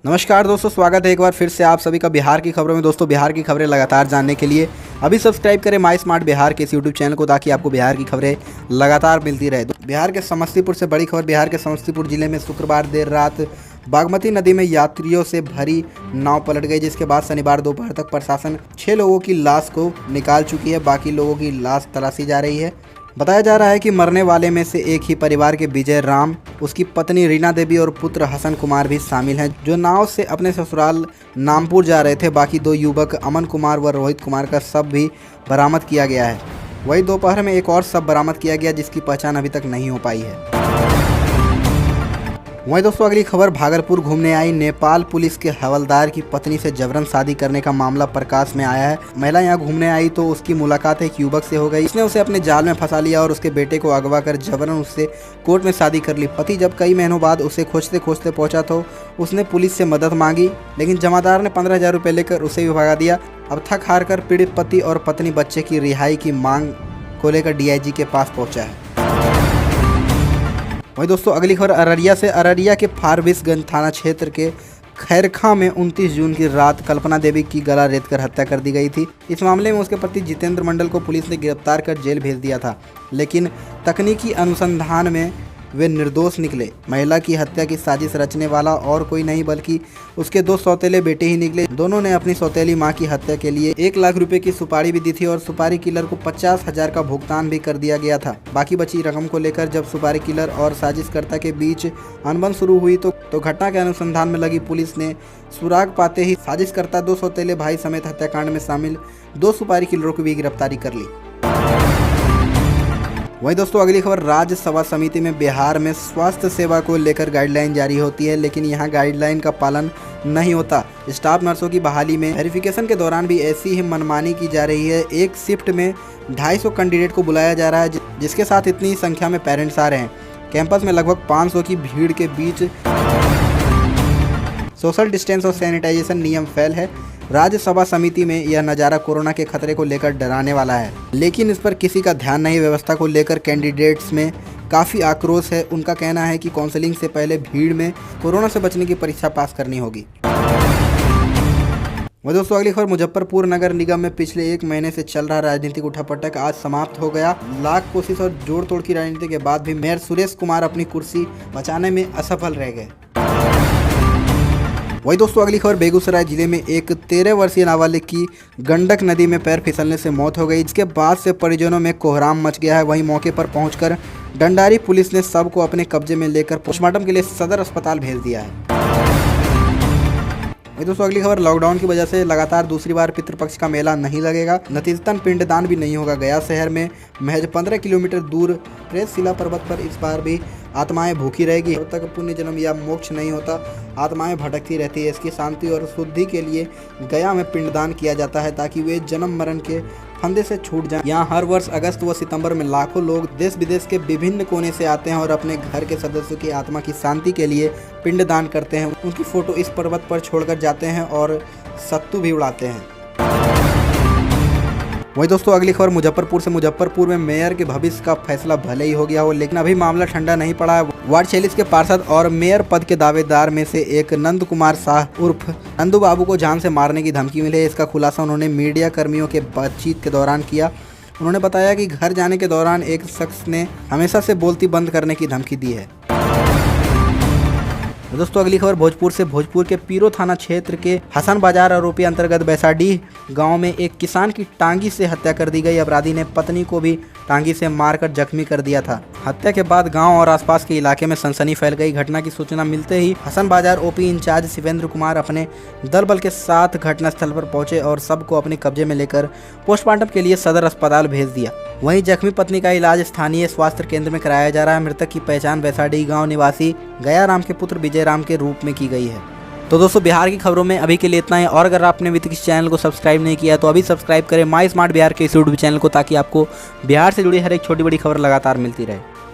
नमस्कार दोस्तों, स्वागत है एक बार फिर से आप सभी का बिहार की खबरों में। दोस्तों, बिहार की खबरें लगातार जानने के लिए अभी सब्सक्राइब करें माई स्मार्ट बिहार के इस यूट्यूब चैनल को, ताकि आपको बिहार की खबरें लगातार मिलती रहे। बिहार के समस्तीपुर से बड़ी खबर। बिहार के समस्तीपुर जिले में शुक्रवार देर रात बागमती नदी में यात्रियों से भरी नाव पलट गई, जिसके बाद शनिवार दोपहर तक प्रशासन 6 लोगों की लाश को निकाल चुकी है। बाकी लोगों की लाश तलाशी जा रही है। बताया जा रहा है कि मरने वाले में से एक ही परिवार के विजय राम, उसकी पत्नी रीना देवी और पुत्र हसन कुमार भी शामिल हैं, जो नाव से अपने ससुराल नामपुर जा रहे थे। बाकी 2 युवक अमन कुमार व रोहित कुमार का शव भी बरामद किया गया है। वहीं दोपहर में एक और शव बरामद किया गया, जिसकी पहचान अभी तक नहीं हो पाई है। वहीं दोस्तों, अगली खबर। भागलपुर घूमने आई नेपाल पुलिस के हवलदार की पत्नी से जबरन शादी करने का मामला प्रकाश में आया है। महिला यहां घूमने आई तो उसकी मुलाकात एक युवक से हो गई। उसने उसे अपने जाल में फंसा लिया और उसके बेटे को अगवा कर जबरन उससे कोर्ट में शादी कर ली। पति जब कई महीनों बाद उसे खोजते खोजते पहुंचा तो उसने पुलिस से मदद मांगी, लेकिन जमादार ने 15,000 रुपये लेकर उसे भी भगा दिया। अब थक हार कर पीड़ित पति और पत्नी बच्चे की रिहाई की मांग को लेकर DIG के पास पहुँचा है। वहीं दोस्तों, अगली खबर अररिया से। अररिया के फारबिसगंज थाना क्षेत्र के खैरखा में 29 जून की रात कल्पना देवी की गला रेतकर हत्या कर दी गई थी। इस मामले में उसके पति जितेंद्र मंडल को पुलिस ने गिरफ्तार कर जेल भेज दिया था, लेकिन तकनीकी अनुसंधान में वे निर्दोष निकले। महिला की हत्या की साजिश रचने वाला और कोई नहीं बल्कि उसके 2 सौतेले बेटे ही निकले। दोनों ने अपनी सौतेली मां की हत्या के लिए 1 लाख रुपए की सुपारी भी दी थी और सुपारी किलर को 50,000 का भुगतान भी कर दिया गया था। बाकी बची रकम को लेकर जब सुपारी किलर और साजिशकर्ता के बीच अनबन शुरू हुई तो घटना के अनुसंधान में लगी पुलिस ने सुराग पाते ही साजिशकर्ता 2 सौतेले भाई समेत हत्याकांड में शामिल 2 सुपारी किलरों की भी गिरफ्तारी कर ली। वहीं दोस्तों, अगली खबर। राज्यसभा समिति में बिहार में स्वास्थ्य सेवा को लेकर गाइडलाइन जारी होती है, लेकिन यहां गाइडलाइन का पालन नहीं होता। स्टाफ नर्सों की बहाली में वेरिफिकेशन के दौरान भी ऐसी ही मनमानी की जा रही है। एक शिफ्ट में 250 कैंडिडेट को बुलाया जा रहा है, जिसके साथ इतनी संख्या में पेरेंट्स आ रहे हैं। कैंपस में लगभग 500 की भीड़ के बीच सोशल डिस्टेंस और सैनिटाइजेशन नियम फेल है। राज्यसभा समिति में यह नज़ारा कोरोना के खतरे को लेकर डराने वाला है, लेकिन इस पर किसी का ध्यान नहीं। व्यवस्था को लेकर कैंडिडेट्स में काफ़ी आक्रोश है। उनका कहना है कि काउंसलिंग से पहले भीड़ में कोरोना से बचने की परीक्षा पास करनी होगी। वह दोस्तों, अगली खबर। मुजफ्फरपुर नगर निगम में पिछले 1 महीने से चल रहा राजनीतिक उठापटक आज समाप्त हो गया। लाख कोशिश और जोड़ तोड़ की राजनीति के बाद भी मेयर सुरेश कुमार अपनी कुर्सी बचाने में असफल रह गए। वही दोस्तों, अगली खबर। बेगूसराय जिले में एक 13 वर्षीय नाबालिग की गंडक नदी में पैर फिसलने से मौत हो गई। इसके बाद से परिजनों में कोहराम मच गया है। वहीं मौके पर पहुंचकर डंडारी पुलिस ने शव को अपने कब्जे में लेकर पोस्टमार्टम के लिए सदर अस्पताल भेज दिया है। वही दोस्तों, अगली खबर। लॉकडाउन की वजह से लगातार दूसरी बार पितृपक्ष का मेला नहीं लगेगा। नतीजतन पिंडदान भी नहीं होगा। गया शहर में महज 15 किलोमीटर दूर प्रेतशिला पर्वत पर इस बार भी आत्माएं भूखी रहेगी। जब तक पुण्य जन्म या मोक्ष नहीं होता, आत्माएं भटकती रहती है। इसकी शांति और शुद्धि के लिए गया में पिंडदान किया जाता है, ताकि वे जन्म मरण के फंदे से छूट जाएं। यहाँ हर वर्ष अगस्त व सितंबर में लाखों लोग देश विदेश के विभिन्न कोने से आते हैं और अपने घर के सदस्यों की आत्मा की शांति के लिए पिंडदान करते हैं। उनकी फोटो इस पर्वत पर छोड़कर जाते हैं और सत्तू भी उड़ाते हैं। वही दोस्तों, अगली खबर। मुजफ्फरपुर से। मुजफ्फरपुर में मेयर के भविष्य का फैसला भले ही हो गया हो, लेकिन अभी मामला ठंडा नहीं पड़ा है। वार्ड 46 के पार्षद और मेयर पद के दावेदार में से एक नंद कुमार शाह उर्फ नंदू बाबू को जान से मारने की धमकी मिली है। इसका खुलासा उन्होंने मीडिया कर्मियों के बातचीत के दौरान किया। उन्होंने बताया कि घर जाने के दौरान एक शख्स ने हमेशा से बोलती बंद करने की धमकी दी है। दोस्तों, अगली खबर। भोजपुर से। भोजपुर के पीरो थाना क्षेत्र के हसन बाजार आरोपी अंतर्गत बैसाडीह गांव में एक किसान की टांगी से हत्या कर दी गई। अपराधी ने पत्नी को भी टांगी से मारकर जख्मी कर दिया था। हत्या के बाद गांव और आसपास के इलाके में सनसनी फैल गई। घटना की सूचना मिलते ही हसन बाजार OP इंचार्ज शिवेंद्र कुमार अपने दल बल के साथ घटनास्थल पर पहुंचे और सबको अपने कब्जे में लेकर पोस्टमार्टम के लिए सदर अस्पताल भेज दिया। वहीं जख्मी पत्नी का इलाज स्थानीय स्वास्थ्य केंद्र में कराया जा रहा है। मृतक की पहचान बैसाडीह गांव निवासी गया राम के पुत्र विजय राम के रूप में की गई है। तो दोस्तों, बिहार की खबरों में अभी के लिए इतना ही। और अगर आपने अभी तक इस चैनल को सब्सक्राइब नहीं किया तो अभी सब्सक्राइब करें माई स्मार्ट बिहार के इस यूट्यूब चैनल को, ताकि आपको बिहार से जुड़ी हर एक छोटी बड़ी खबर लगातार मिलती रहे।